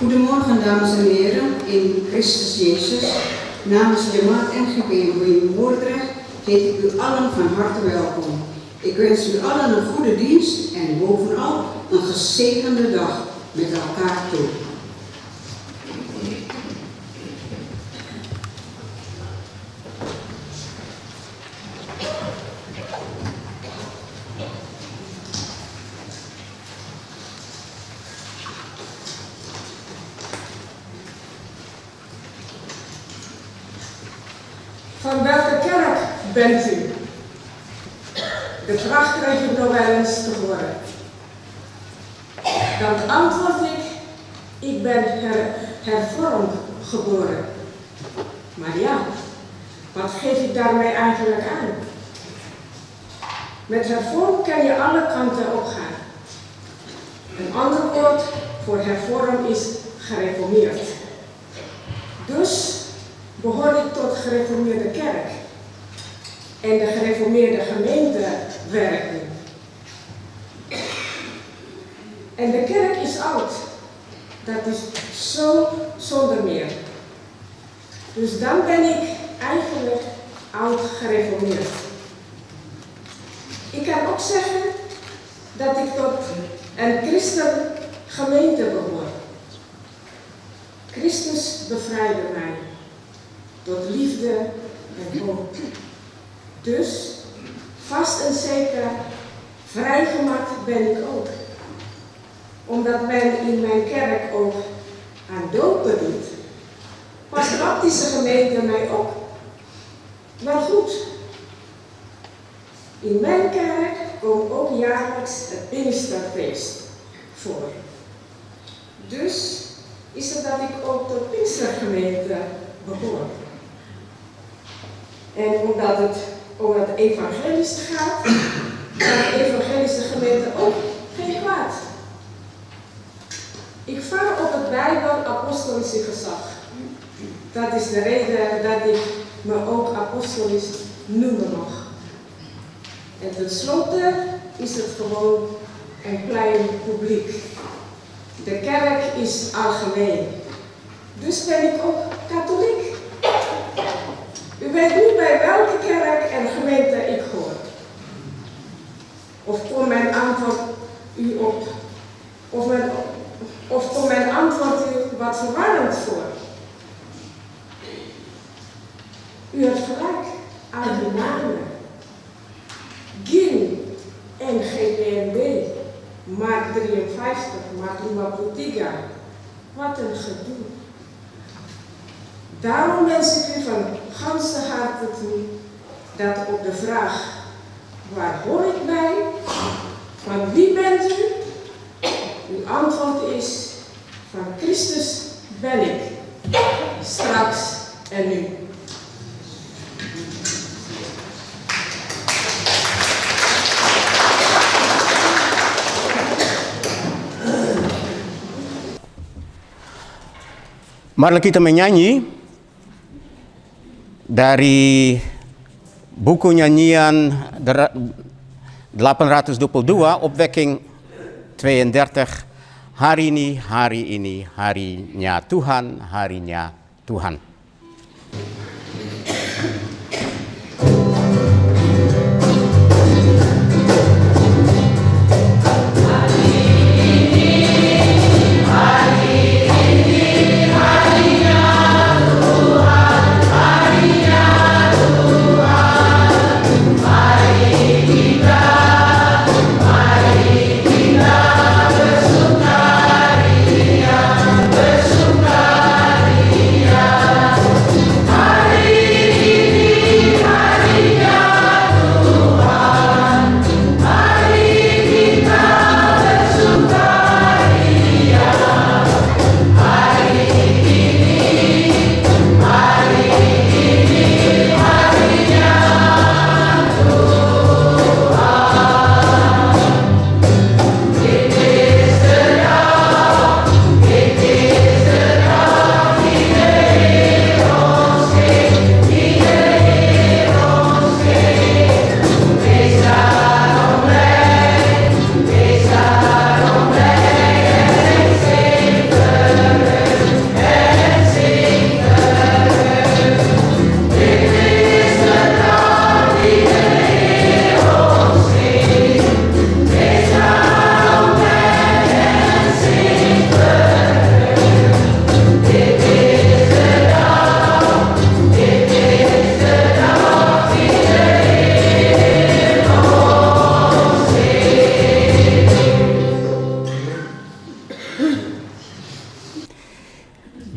Goedemorgen dames en heren in Christus Jezus. Namens Jamaat NGP in Moordrecht heet ik u allen van harte welkom. Ik wens u allen een goede dienst en bovenal een gezegende dag met elkaar toe. Van welke kerk bent u? De vraag krijg ik nog wel eens te horen. Dan antwoord ik ben hervormd geboren. Maar ja, wat geef ik daarmee eigenlijk aan? Met hervormd kan je alle kanten opgaan. Een ander woord voor hervormd is gereformeerd. Dus behoor ik tot de gereformeerde kerk. En de gereformeerde gemeente werkt nu. En de kerk is oud. Dat is zo zonder meer. Dus dan ben ik eigenlijk oud gereformeerd. Ik kan ook zeggen dat ik tot een christengemeente behoor. Christus bevrijdde mij tot liefde en hoop. Dus, vast en zeker, vrijgemaakt ben ik ook. Omdat men in mijn kerk ook aan dopen doet, past de baptische gemeente mij ook. Maar goed, in mijn kerk komt ook jaarlijks het Pinksterfeest voor. Dus is het dat ik ook tot Pinkstergemeente behoor. En omdat het over het evangelisch gaat, kan de evangelische gemeente ook geen kwaad. Ik vaar op het Bijbel-apostolische gezag. Dat is de reden dat ik me ook apostolisch noemen mag. En tenslotte is het gewoon een klein publiek. De kerk is algemeen. Dus ben ik ook katholiek. U weet niet bij welke kerk en gemeente ik hoor. Of komt mijn antwoord u op? Of komt mijn antwoord u wat verwarrend voor? U hebt gelijk aan die namen. GIN en GPNB, Mark 53, Mark Lima Boutiga. Wat een gedoe. Daarom wens ik u van ganse harte toe dat op de vraag, waar hoor ik bij? Van wie bent u? Uw antwoord is, van Christus ben ik, straks en nu. Mari kita menyanyi dari buku nyanyian 822, opwekking 32, hari ini, harinya Tuhan, harinya Tuhan. Hari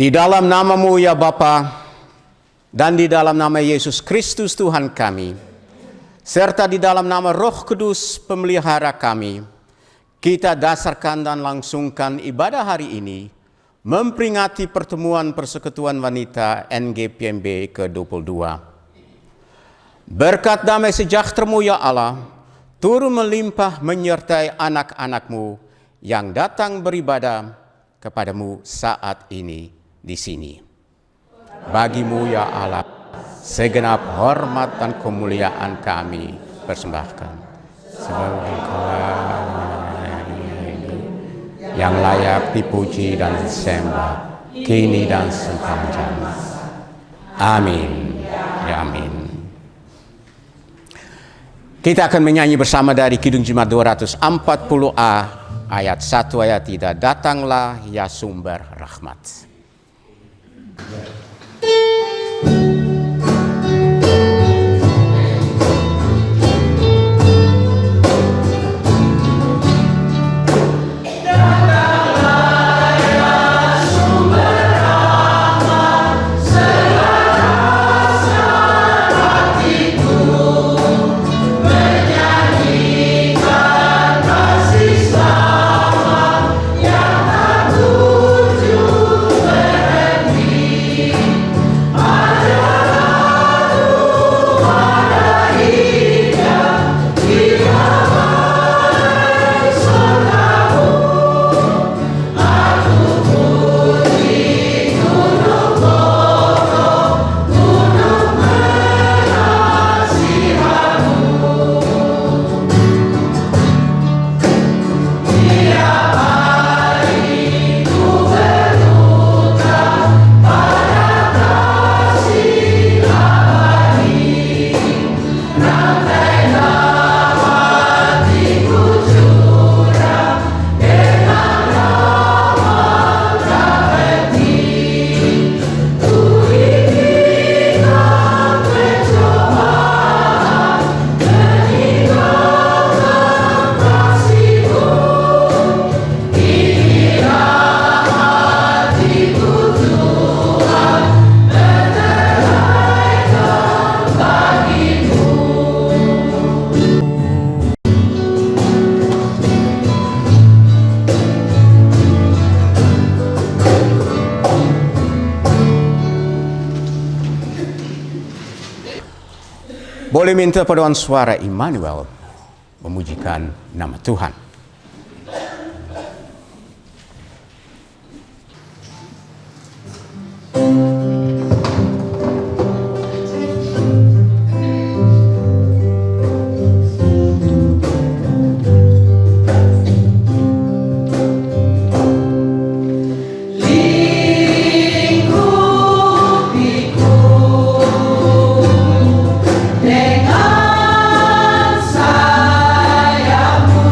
Di dalam nama-Mu ya Bapa, dan di dalam nama Yesus Kristus Tuhan kami, serta di dalam nama Roh Kudus pemelihara kami, kita dasarkan dan langsungkan ibadah hari ini, memperingati pertemuan Persekutuan Wanita NGPMB ke-22. Berkat damai sejahtera-Mu ya Allah, turun melimpah menyertai anak-anak-Mu yang datang beribadah kepadamu saat ini di sini. Bagimu ya Allah, segenap hormat dan kemuliaan kami persembahkan. Sebab Engkau yang layak dipuji dan disembah, kini dan sepanjang masa. Amin. Ya amin. Kita akan menyanyi bersama dari Kidung Jemaat 240A, ayat 1 ayat 3. Datanglah ya sumber rahmat. Boleh minta paduan suara Immanuel memujikan nama Tuhan. Dengan sayapmu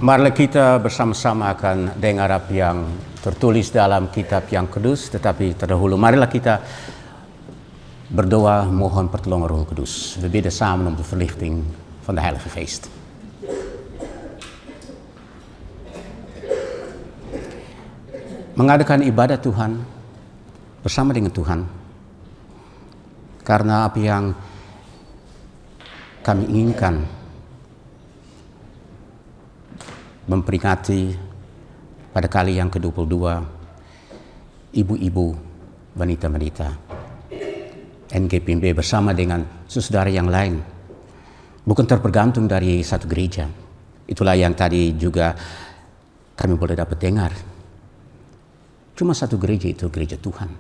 Marilah kita bersama-sama akan dengar apa yang tertulis dalam kitab yang kudus, tetapi terdahulu marilah kita berdoa mohon pertolongan Roh Kudus. We bidden samen om de verlichting van de Heilige Geest. Mengadakan ibadat Tuhan bersama dengan Tuhan, karena apa yang kami inginkan memperingati pada kali yang ke-22 ibu-ibu, wanita-wanita NGPMB bersama dengan saudara yang lain, bukan tergantung dari satu gereja. Itulah yang tadi juga kami boleh dapat dengar. Cuma satu gereja, itu gereja Tuhan.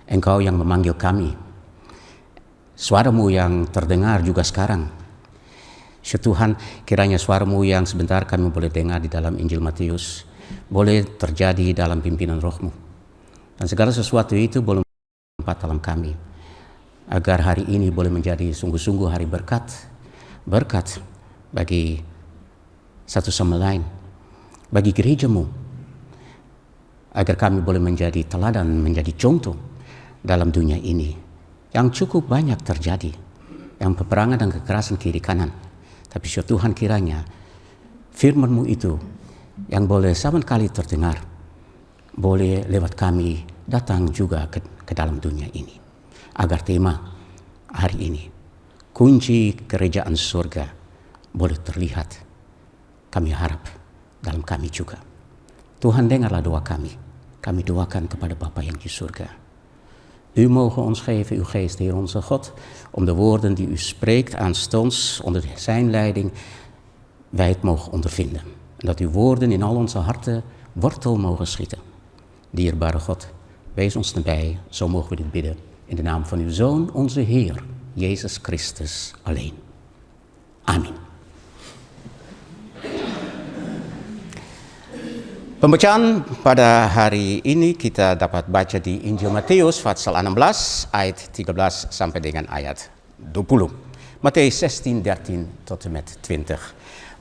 Engkau yang memanggil kami, suaramu yang terdengar juga sekarang. Tuhan, kiranya suaramu yang sebentar kami boleh dengar di dalam Injil Matius boleh terjadi dalam pimpinan Rohmu, dan segala sesuatu itu boleh tempat dalam kami, agar hari ini boleh menjadi sungguh-sungguh hari berkat bagi satu sama lain, bagi gerejamu, agar kami boleh menjadi teladan, menjadi contoh dalam dunia ini yang cukup banyak terjadi, yang peperangan dan kekerasan kiri kanan. Tapi Tuhan, kiranya firman-Mu itu yang boleh saban kali terdengar, boleh lewat kami datang juga ke dalam dunia ini. Agar tema hari ini, kunci kerajaan surga, boleh terlihat. Kami harap dalam kami juga. Tuhan, dengarlah doa kami. Kami doakan kepada Bapa yang di surga. U mogen ons geven uw geest, Heer onze God, om de woorden die u spreekt aanstonds onder zijn leiding, wij het mogen ondervinden. En dat uw woorden in al onze harten wortel mogen schieten. Dierbare God, wees ons nabij, zo mogen we dit bidden. In de naam van uw Zoon, onze Heer, Jezus Christus alleen. Amin. Pembacaan pada hari ini kita dapat baca di Injil Matius pasal 16 ayat 13 sampai dengan ayat 20. Mattheüs 16, 13 tot en met 20.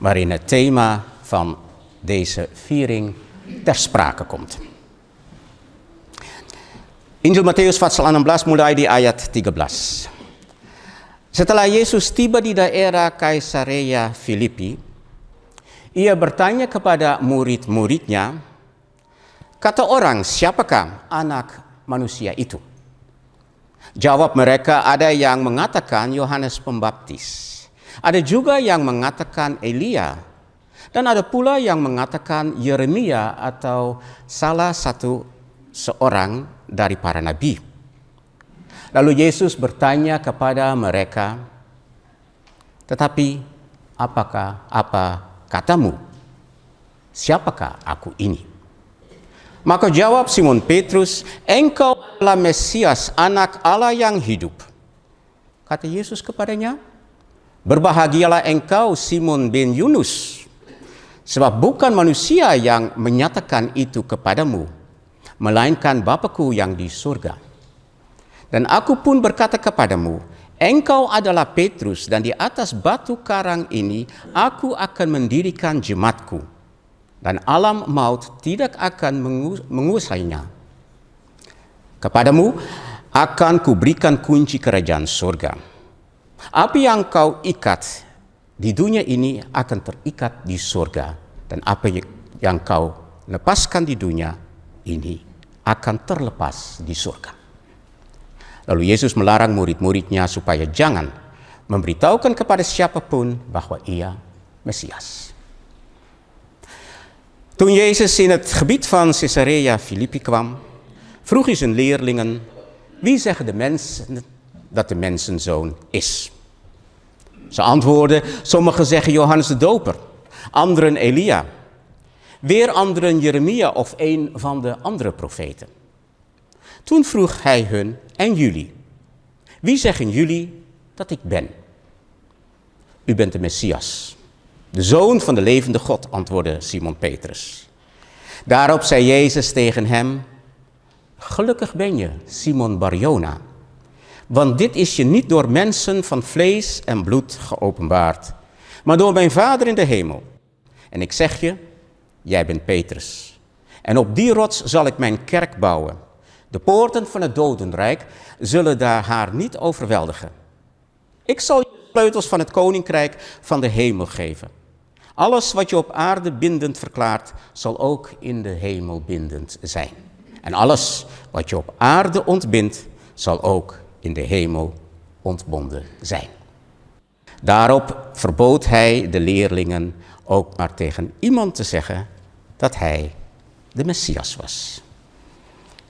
Waarin het thema van deze viering ter sprake komt. Injil Matius pasal 16 mulai di ayat 13. Setelah Yesus tiba di daerah Kaisarea Filipi, ia bertanya kepada murid-muridnya, kata orang, siapakah anak manusia itu? Jawab mereka, ada yang mengatakan Yohanes Pembaptis, ada juga yang mengatakan Elia, dan ada pula yang mengatakan Yeremia atau salah satu seorang dari para nabi. Lalu Yesus bertanya kepada mereka, tetapi apa katamu, siapakah aku ini? Maka jawab Simon Petrus, engkau adalah Mesias, anak Allah yang hidup. Kata Yesus kepadanya, berbahagialah engkau Simon bin Yunus, sebab bukan manusia yang menyatakan itu kepadamu, melainkan Bapa-Ku yang di surga. Dan aku pun berkata kepadamu, engkau adalah Petrus, dan di atas batu karang ini aku akan mendirikan jemaatku, dan alam maut tidak akan menguasainya. Kepadamu akan kuberikan kunci kerajaan surga. Apa yang kau ikat di dunia ini akan terikat di surga, dan apa yang kau lepaskan di dunia ini akan terlepas di surga. Lalu Yesus melarang murid-muridnya supaya jangan memberitahukan kepada siapapun bahwa ia Mesias. Toen Jezus in het gebied van Caesarea Philippi kwam, vroeg hij zijn leerlingen, wie zeggen de mensen dat de mensenzoon is? Ze antwoordden, sommigen zeggen Johannes de Doper, anderen Elia, weer anderen Jeremia of een van de andere profeten. Toen vroeg hij hun, en jullie, wie zeggen jullie dat ik ben? U bent de Messias, de Zoon van de levende God, antwoordde Simon Petrus. Daarop zei Jezus tegen hem, gelukkig ben je, Simon Barjona, want dit is je niet door mensen van vlees en bloed geopenbaard, maar door mijn Vader in de hemel. En ik zeg je, jij bent Petrus. En op die rots zal ik mijn kerk bouwen. De poorten van het dodenrijk zullen daar haar niet overweldigen. Ik zal je de sleutels van het koninkrijk van de hemel geven. Alles wat je op aarde bindend verklaart, zal ook in de hemel bindend zijn. En alles wat je op aarde ontbindt, zal ook in de hemel ontbonden zijn. Daarop verbood hij de leerlingen ook maar tegen iemand te zeggen dat hij de Messias was.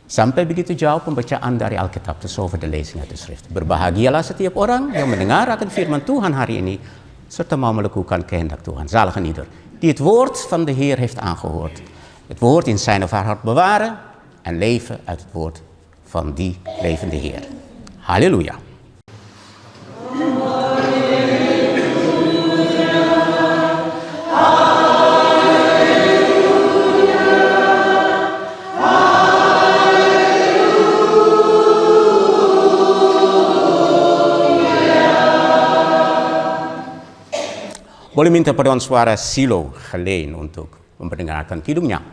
Sampai begitu jauh pembacaan dari Alkitab, dus over de lezing uit de schrift. Berbahagialah setiap orang yang mendengar akan firman Tuhan hari ini, serta mau melakukan kehendak Tuhan. Zalig en ieder die het woord van de Heer heeft aangehoord. Het woord in zijn of haar hart bewaren en leven uit het woord van die levende Heer. Halleluja. Boleh minta paduan suara Silo Helene untuk memperdengarkan kidungnya.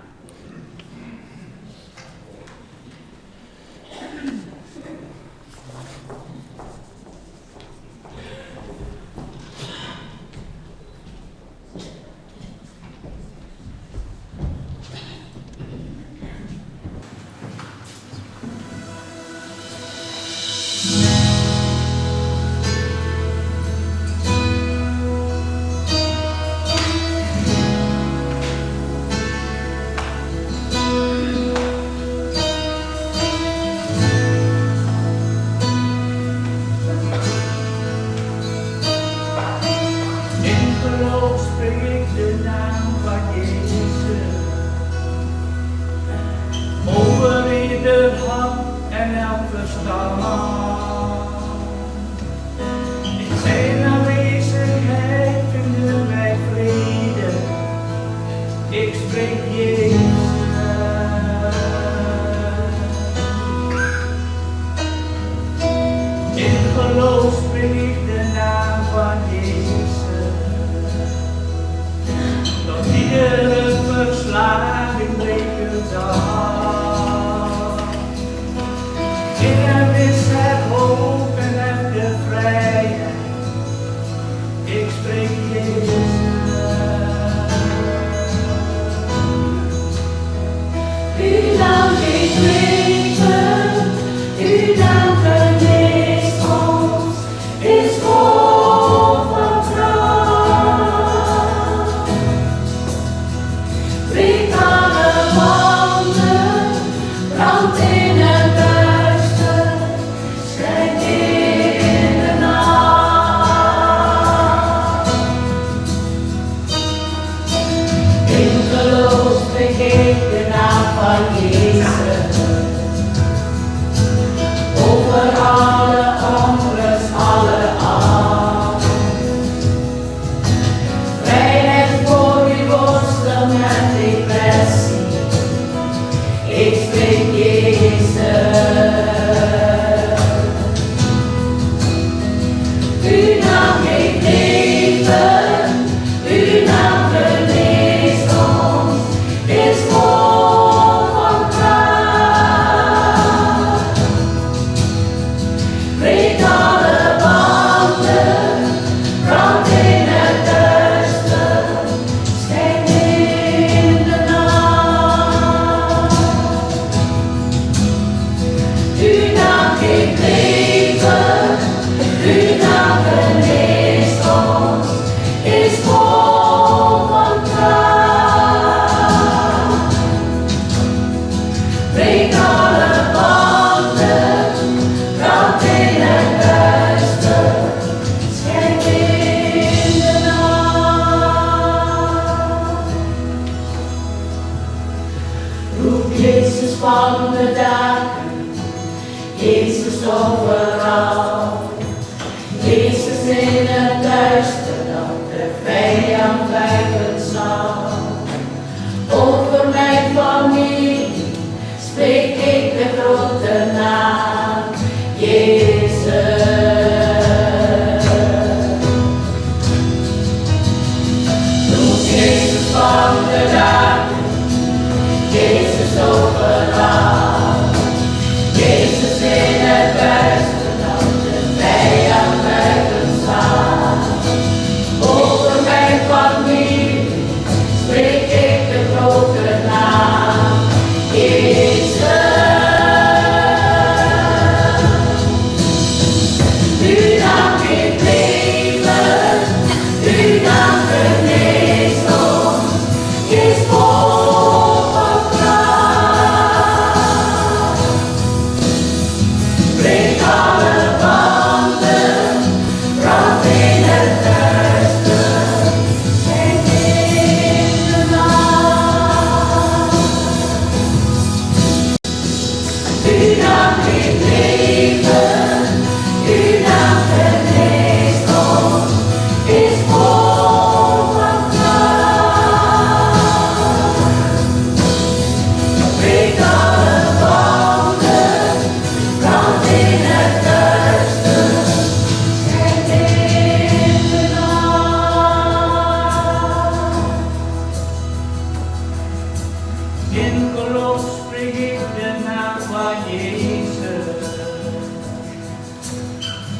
In geloof spreek ik de naam van Jezus.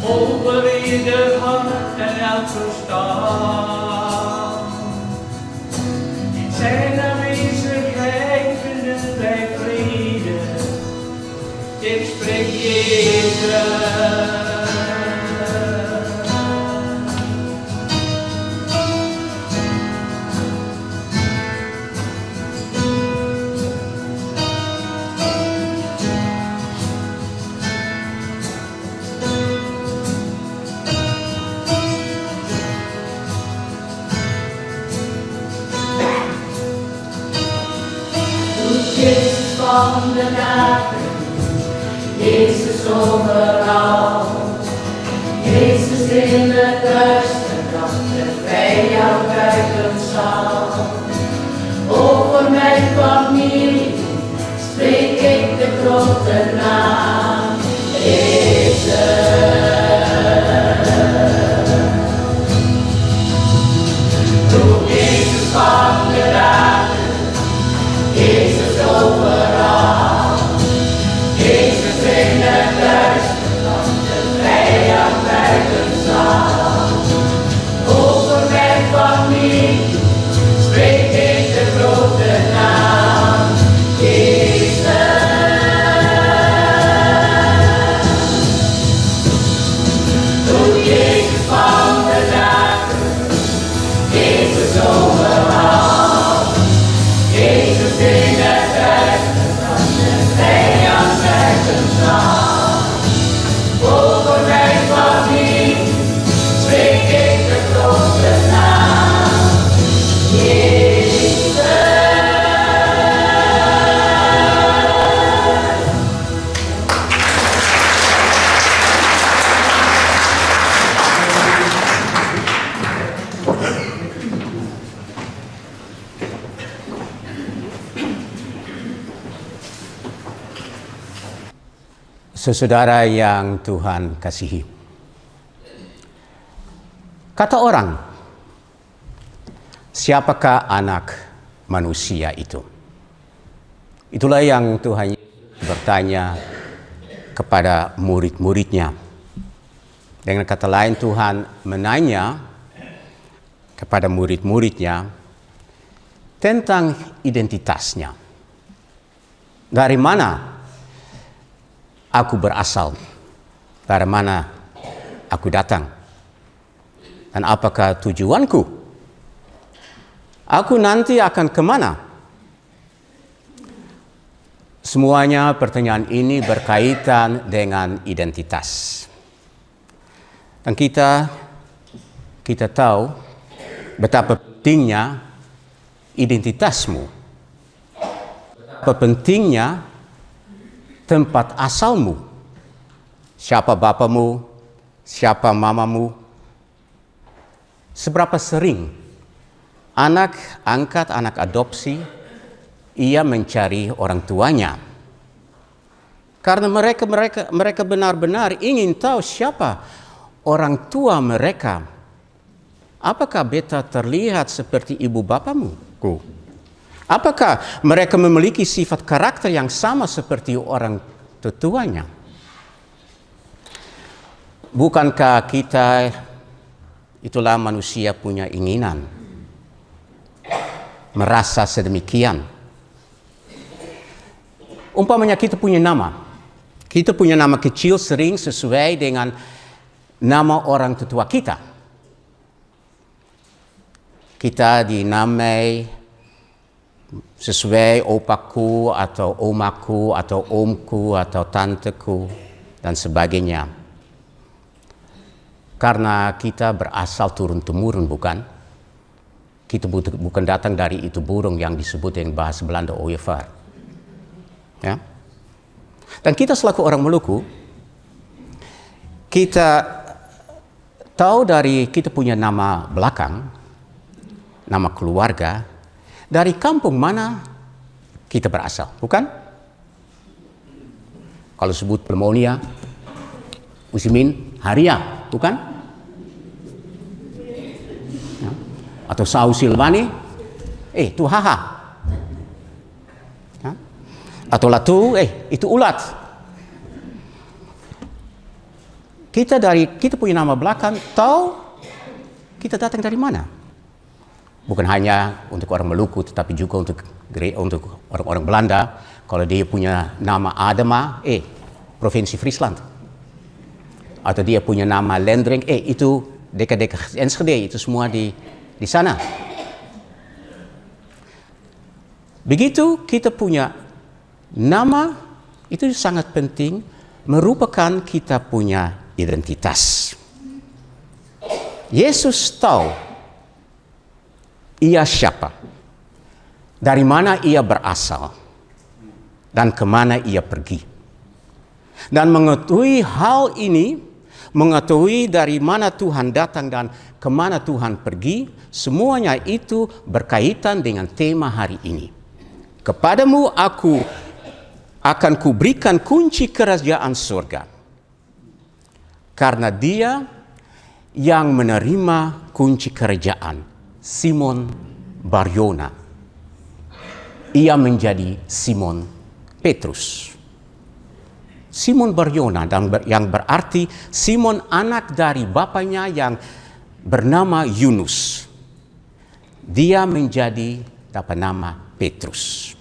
Over ieder hart en elk verstand. In zijn aanwezigheid vinden wij vrede. Ik spreek Jezus. Jezus van de dagen, Jezus overal. Jezus in het duister, dat de vijand buiten zal. Over mijn familie spreek ik de grote naam, Jezus. Roep Jezus van de dagen, Jezus overal, Jezus in het duister, dat de vijand buiten zal. Over mijn familie spreek ik de grote naam, Jezus. Doe Jezus van de dagen, Jezus overal, Jezus in het duister, dat de vijand buiten zal. Over mijn familie spreek ik de grote naam, Jezus. Saudara yang Tuhan kasihi. Kata orang, siapakah anak manusia itu? Itulah yang Tuhan bertanya kepada murid-muridnya. Dengan kata lain, Tuhan menanya kepada murid-muridnya tentang identitasnya. Dari mana aku berasal, dari mana aku datang, dan apakah tujuanku? Aku nanti akan kemana? Semuanya pertanyaan ini berkaitan dengan identitas. Dan kita tahu betapa pentingnya identitasmu, betapa pentingnya tempat asalmu, siapa bapamu, siapa mamamu, seberapa sering anak angkat, anak adopsi, ia mencari orang tuanya. Karena mereka benar-benar ingin tahu siapa orang tua mereka. Apakah beta terlihat seperti ibu bapamu? Apakah mereka memiliki sifat karakter yang sama seperti orang tuanya? Bukankah kita, itulah manusia punya inginan, merasa sedemikian. Umpamanya kita punya nama. Kita punya nama kecil sering sesuai dengan nama orang tetua kita. Kita dinamai sesuai opaku atau omaku atau omku atau tanteku dan sebagainya. Karena kita berasal turun-temurun, bukan? Kita bukan datang dari itu burung yang disebut dengan bahasa Belanda ooievaar. Ya? Dan kita selaku orang Maluku, kita tahu dari kita punya nama belakang, nama keluarga, dari kampung mana kita berasal, bukan? Kalau sebut Pneumonia, Usimin, Haria, bukan? Ya. Atau Sau Silvani, itu Haha. Ya. Atau Latu, itu Ulat. Kita punya nama belakang, tahu kita datang dari mana. Bukan hanya untuk orang Maluku, tetapi juga untuk orang-orang Belanda. Kalau dia punya nama Adema, Provinsi Friesland. Atau dia punya nama Lendring, itu dekat-dekat Enschede, itu semua di sana. Begitu kita punya nama, itu sangat penting, merupakan kita punya identitas. Yesus tahu ia siapa, dari mana ia berasal, dan kemana ia pergi. Dan mengetahui hal ini, mengetahui dari mana Tuhan datang dan kemana Tuhan pergi, semuanya itu berkaitan dengan tema hari ini. Kepadamu aku akan kuberikan kunci kerajaan surga. Karena dia yang menerima kunci kerajaan, Simon Barjona, ia menjadi Simon Petrus. Simon Barjona, yang berarti Simon anak dari bapaknya yang bernama Yunus. Dia menjadi dapat nama Petrus.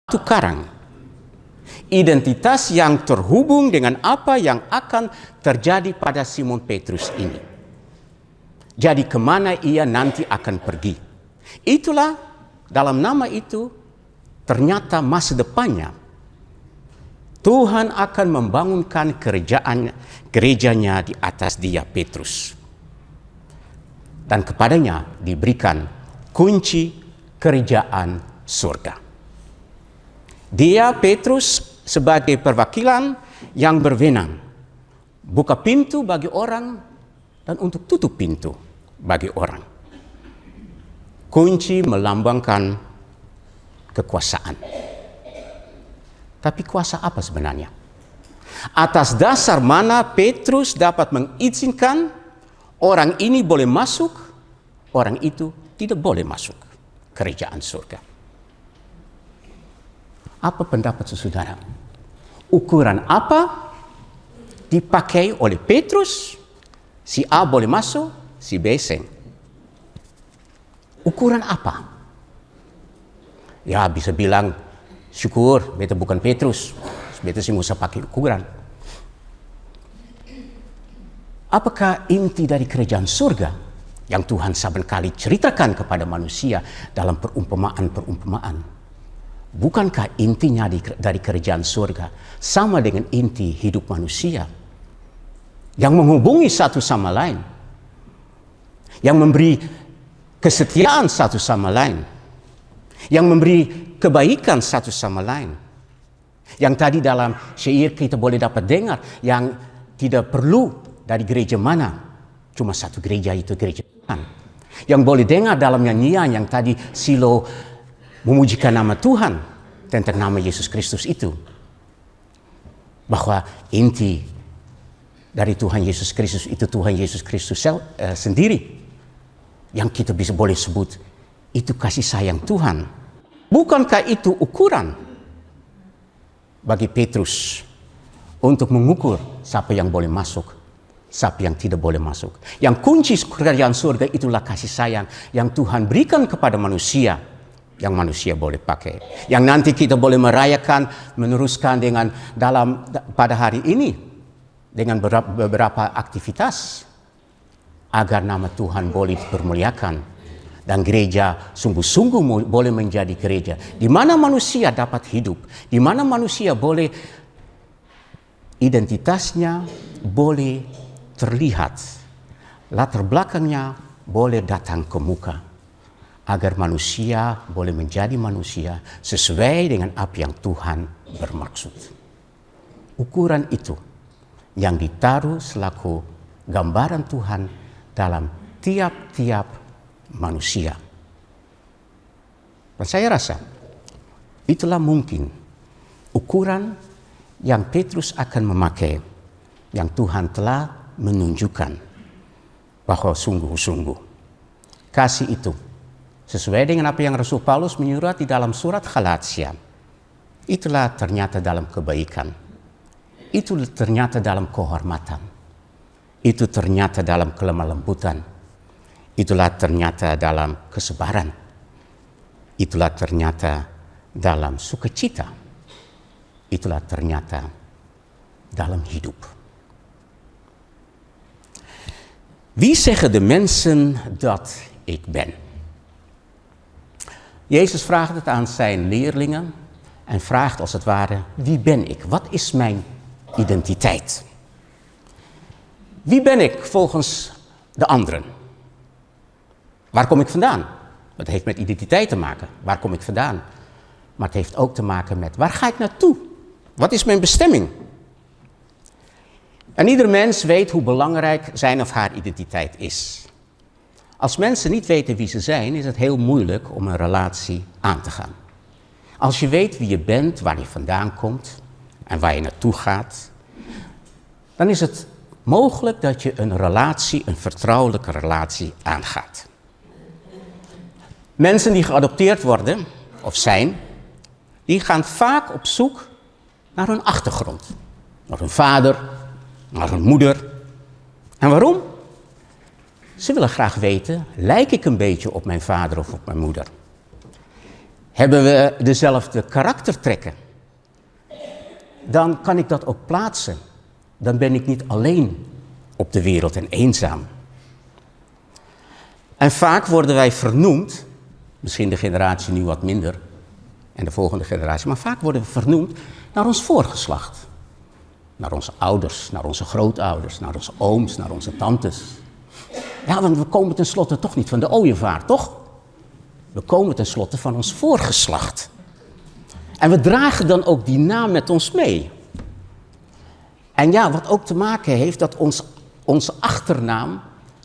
Tukaran. Identitas yang terhubung dengan apa yang akan terjadi pada Simon Petrus ini. Jadi kemana ia nanti akan pergi. Itulah dalam nama itu ternyata masa depannya. Tuhan akan membangunkan gerejanya di atas dia Petrus. Dan kepadanya diberikan kunci kerajaan surga. Dia Petrus sebagai perwakilan yang berwenang, buka pintu bagi orang dan untuk tutup pintu bagi orang. Kunci melambangkan kekuasaan. Tapi kuasa apa sebenarnya? Atas dasar mana Petrus dapat mengizinkan orang ini boleh masuk, orang itu tidak boleh masuk kerajaan surga? Apa pendapat saudara? Ukuran apa dipakai oleh Petrus? Si A boleh masuk, si B seng. Ukuran apa? Ya bisa bilang, syukur beta bukan Petrus, beta sih usah pakai ukuran. Apakah inti dari kerajaan surga yang Tuhan saban kali ceritakan kepada manusia dalam perumpamaan-perumpamaan? Bukankah intinya dari kerajaan surga sama dengan inti hidup manusia yang menghubungi satu sama lain, yang memberi kesetiaan satu sama lain, yang memberi kebaikan satu sama lain, yang tadi dalam syair kita boleh dapat dengar, yang tidak perlu dari gereja mana, cuma satu gereja, itu gereja Tuhan. Yang boleh dengar dalam nyanyian yang tadi Silo memujikan nama Tuhan tentang nama Yesus Kristus itu. Bahwa inti dari Tuhan Yesus Kristus itu Tuhan Yesus Kristus sendiri. Yang kita bisa boleh sebut itu kasih sayang Tuhan. Bukankah itu ukuran bagi Petrus untuk mengukur siapa yang boleh masuk, siapa yang tidak boleh masuk. Yang kunci kerajaan surga itulah kasih sayang yang Tuhan berikan kepada manusia, yang manusia boleh pakai, yang nanti kita boleh merayakan, meneruskan dengan pada hari ini dengan beberapa aktivitas agar nama Tuhan boleh dipermuliakan dan gereja sungguh-sungguh boleh menjadi gereja di mana manusia dapat hidup, di mana manusia boleh identitasnya boleh terlihat, latar belakangnya boleh datang ke muka. Agar manusia boleh menjadi manusia sesuai dengan apa yang Tuhan bermaksud. ukuran itu yang ditaruh selaku gambaran Tuhan dalam tiap-tiap manusia. Dan saya rasa itulah mungkin ukuran yang Petrus akan memakai, yang Tuhan telah menunjukkan bahwa sungguh-sungguh kasih itu sesuai dengan apa yang Rasul Paulus menyurat di dalam surat Galatia. Itulah ternyata dalam kebaikan. Itu ternyata dalam kehormatan. Itu ternyata dalam kelemah lembutan. Itulah ternyata dalam kesabaran. Itulah ternyata dalam sukacita. Itulah ternyata dalam hidup. Wie zeggen de mensen dat ik ben? Jezus vraagt het aan zijn leerlingen en vraagt als het ware, wie ben ik? Wat is mijn identiteit? Wie ben ik volgens de anderen? Waar kom ik vandaan? Dat heeft met identiteit te maken. Waar kom ik vandaan? Maar het heeft ook te maken met, waar ga ik naartoe? Wat is mijn bestemming? En ieder mens weet hoe belangrijk zijn of haar identiteit is. Als mensen niet weten wie ze zijn, is het heel moeilijk om een relatie aan te gaan. Als je weet wie je bent, waar je vandaan komt en waar je naartoe gaat, dan is het mogelijk dat je een relatie, een vertrouwelijke relatie aangaat. Mensen die geadopteerd worden, of zijn, die gaan vaak op zoek naar hun achtergrond. Naar hun vader, naar hun moeder. En waarom? Ze willen graag weten, lijk ik een beetje op mijn vader of op mijn moeder? Hebben we dezelfde karaktertrekken? Dan kan ik dat ook plaatsen. Dan ben ik niet alleen op de wereld en eenzaam. En vaak worden wij vernoemd, misschien de generatie nu wat minder en de volgende generatie, maar vaak worden we vernoemd naar ons voorgeslacht. Naar onze ouders, naar onze grootouders, naar onze ooms, naar onze tantes. Ja, want we komen tenslotte toch niet van de ooievaar, toch? We komen tenslotte van ons voorgeslacht. En we dragen dan ook die naam met ons mee. En ja, wat ook te maken heeft dat onze achternaam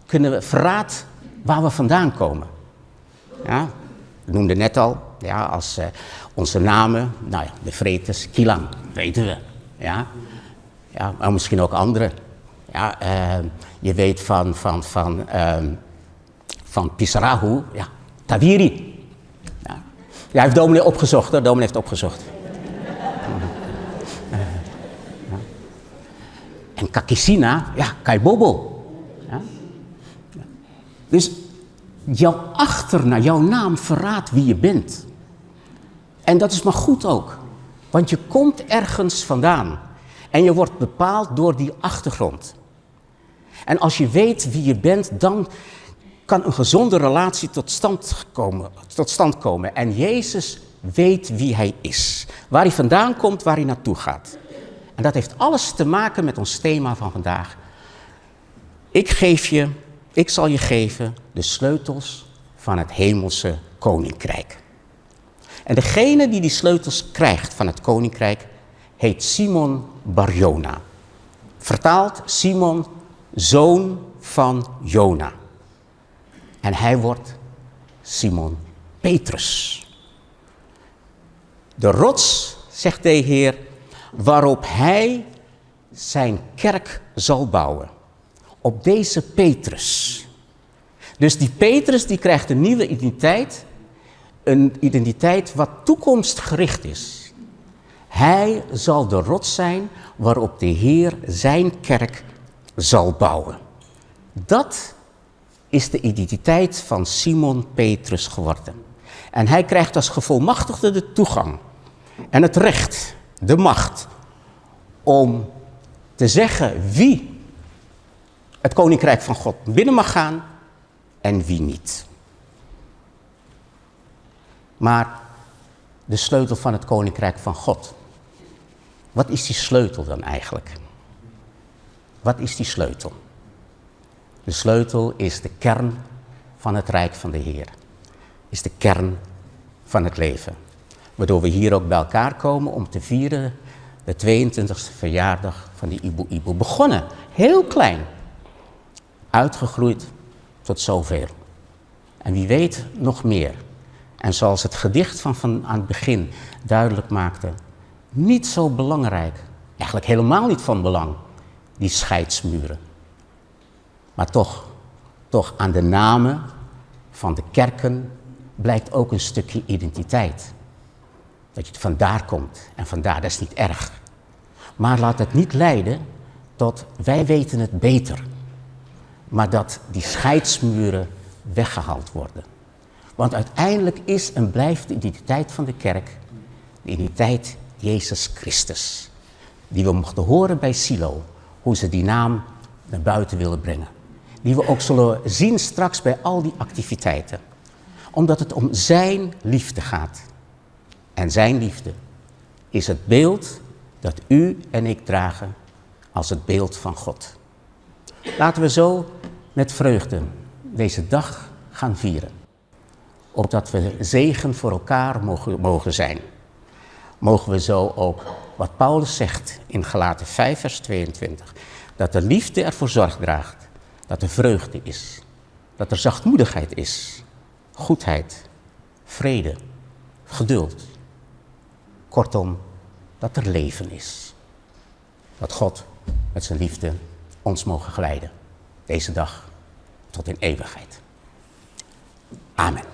kunnen verraadt waar we vandaan komen. Ja, we noemden net al, ja, als onze namen, nou ja, de Vretes, Kilang, weten we. Ja, ja, maar misschien ook andere. Ja, je weet van Pisarahu, ja, Tawiri. Ja. Ja, heeft dominee opgezocht, hoor. Dominee heeft opgezocht. Ja. En Kakisina, ja, Kaibobo. Ja. Ja. Dus jouw achternaam, jouw naam verraadt wie je bent. En dat is maar goed ook. Want je komt ergens vandaan. En je wordt bepaald door die achtergrond. En als je weet wie je bent, dan kan een gezonde relatie tot stand komen. En Jezus weet wie hij is. Waar hij vandaan komt, waar hij naartoe gaat. En dat heeft alles te maken met ons thema van vandaag. Ik zal je geven de sleutels van het hemelse koninkrijk. En degene die sleutels krijgt van het koninkrijk heet Simon Bar-Jona. Vertaald Simon, zoon van Jona. En hij wordt Simon Petrus. De rots, zegt de Heer, waarop hij zijn kerk zal bouwen. Op deze Petrus. Dus die Petrus die krijgt een nieuwe identiteit. Een identiteit wat toekomstgericht is. Hij zal de rots zijn waarop de Heer zijn kerk zal bouwen. Dat is de identiteit van Simon Petrus geworden. En hij krijgt als gevolmachtigde de toegang en het recht, de macht, om te zeggen wie het koninkrijk van God binnen mag gaan en wie niet. Maar de sleutel van het koninkrijk van God, wat is die sleutel dan eigenlijk? Wat is die sleutel? De sleutel is de kern van het rijk van de Heer. Is de kern van het leven. Waardoor we hier ook bij elkaar komen om te vieren de 22e verjaardag van die Ibu Ibu. Begonnen, heel klein, uitgegroeid tot zoveel. En wie weet nog meer. En zoals het gedicht van aan het begin duidelijk maakte, niet zo belangrijk, eigenlijk helemaal niet van belang, die scheidsmuren. Maar toch aan de namen van de kerken blijkt ook een stukje identiteit. Dat je vandaar komt en vandaar, dat is niet erg. Maar laat het niet leiden tot wij weten het beter. Maar dat die scheidsmuren weggehaald worden. Want uiteindelijk is en blijft de identiteit van de kerk de identiteit Jezus Christus. Die we mochten horen bij Silo, hoe ze die naam naar buiten willen brengen. Die we ook zullen zien straks bij al die activiteiten. Omdat het om zijn liefde gaat. En zijn liefde is het beeld dat u en ik dragen als het beeld van God. Laten we zo met vreugde deze dag gaan vieren. Opdat we zegen voor elkaar mogen zijn. Mogen we zo ook, wat Paulus zegt in Galaten 5 vers 22, dat de liefde ervoor zorg draagt, dat er vreugde is, dat er zachtmoedigheid is, goedheid, vrede, geduld. Kortom, dat er leven is. Dat God met zijn liefde ons mogen geleiden, deze dag tot in eeuwigheid. Amen.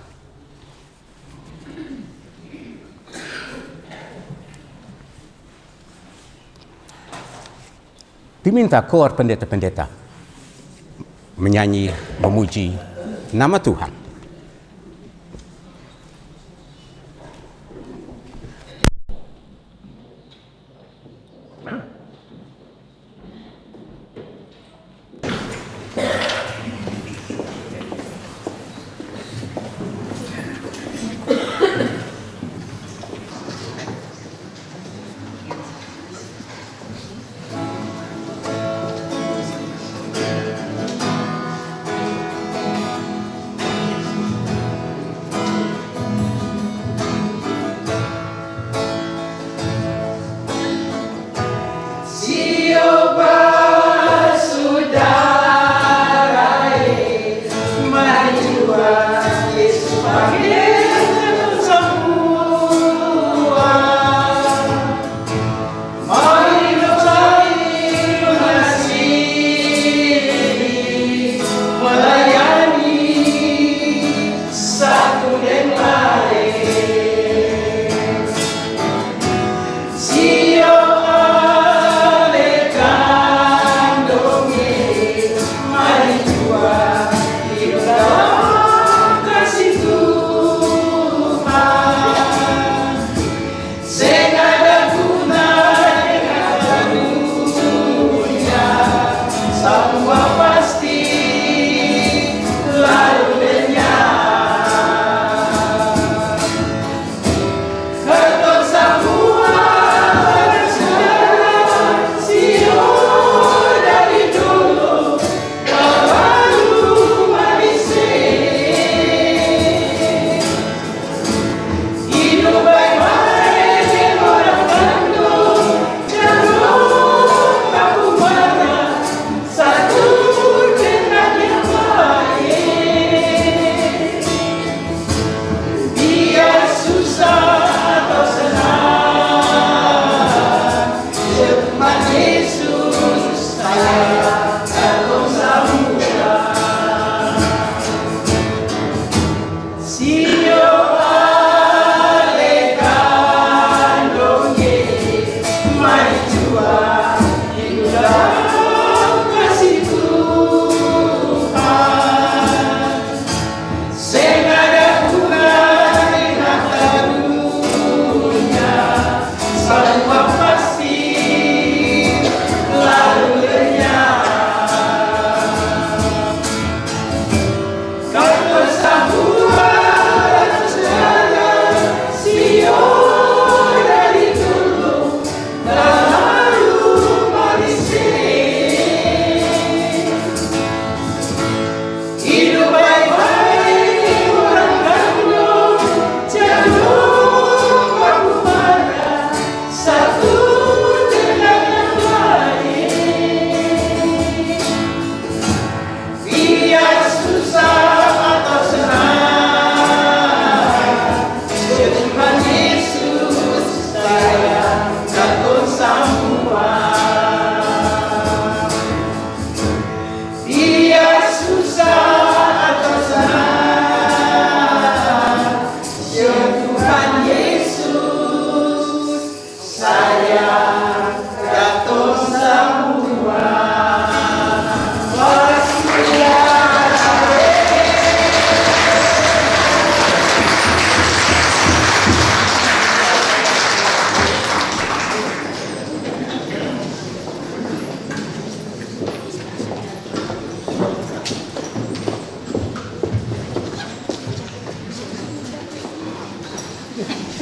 Diminta koor pendeta-pendeta menyanyi, memuji nama Tuhan.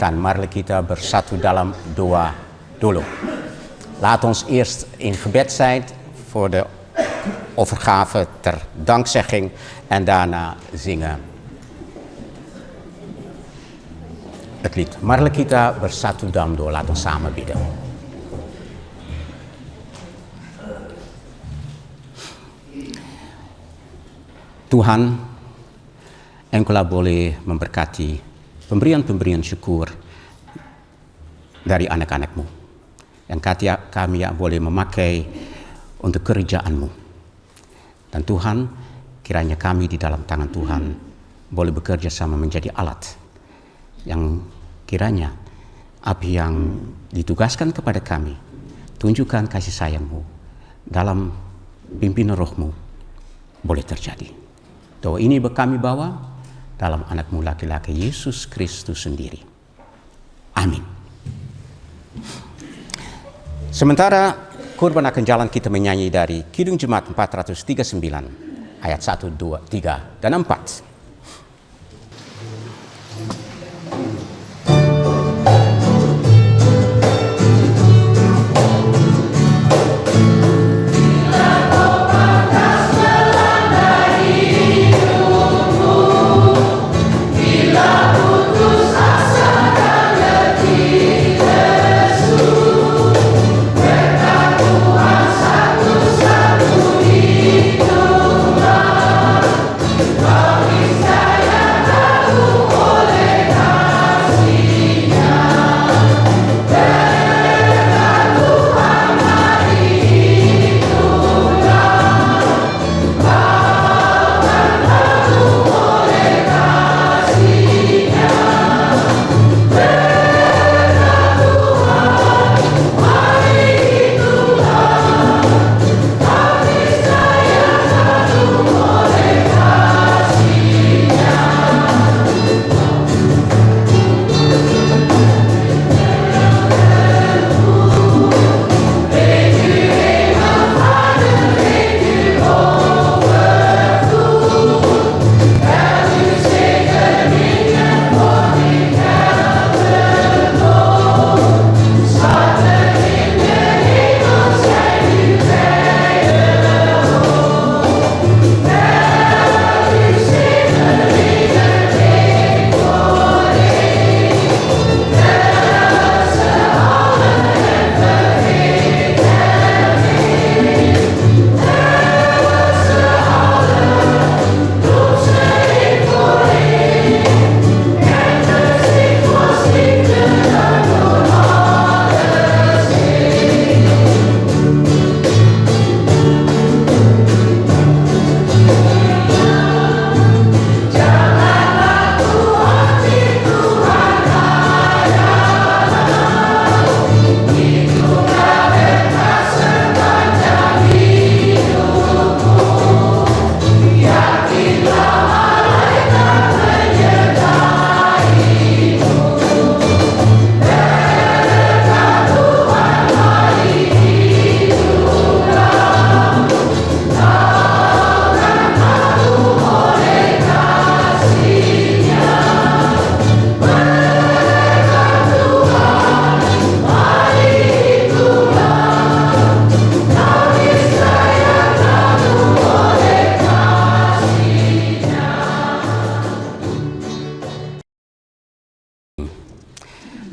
Dan mari kita bersatu dalam doa dulu. Laat ons eerst in gebed zijn voor de overgave ter dankzegging en daarna zingen het lied. Mari kita bersatu dalam doa. Laat ons samen bidden. Tuhan, Engkau boleh memberkati pemberian-pemberian syukur dari anak-anak-Mu yang kami boleh memakai untuk kerajaan-Mu. Dan Tuhan, kiranya kami di dalam tangan Tuhan boleh bekerja sama menjadi alat yang kiranya apa yang ditugaskan kepada kami, tunjukkan kasih sayang-Mu dalam pimpinan Roh-Mu boleh terjadi. Doa ini kami bawa dalam anak-Mu laki-laki Yesus Kristus sendiri. Amin. Sementara kurban akan jalan, kita menyanyi dari Kidung Jemaat 439 ayat 1, 2, 3, dan 4.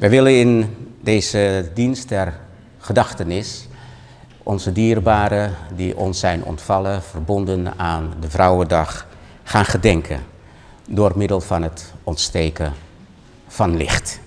We willen in deze dienst ter gedachtenis onze dierbaren die ons zijn ontvallen, verbonden aan de Vrouwendag, gaan gedenken door middel van het ontsteken van licht.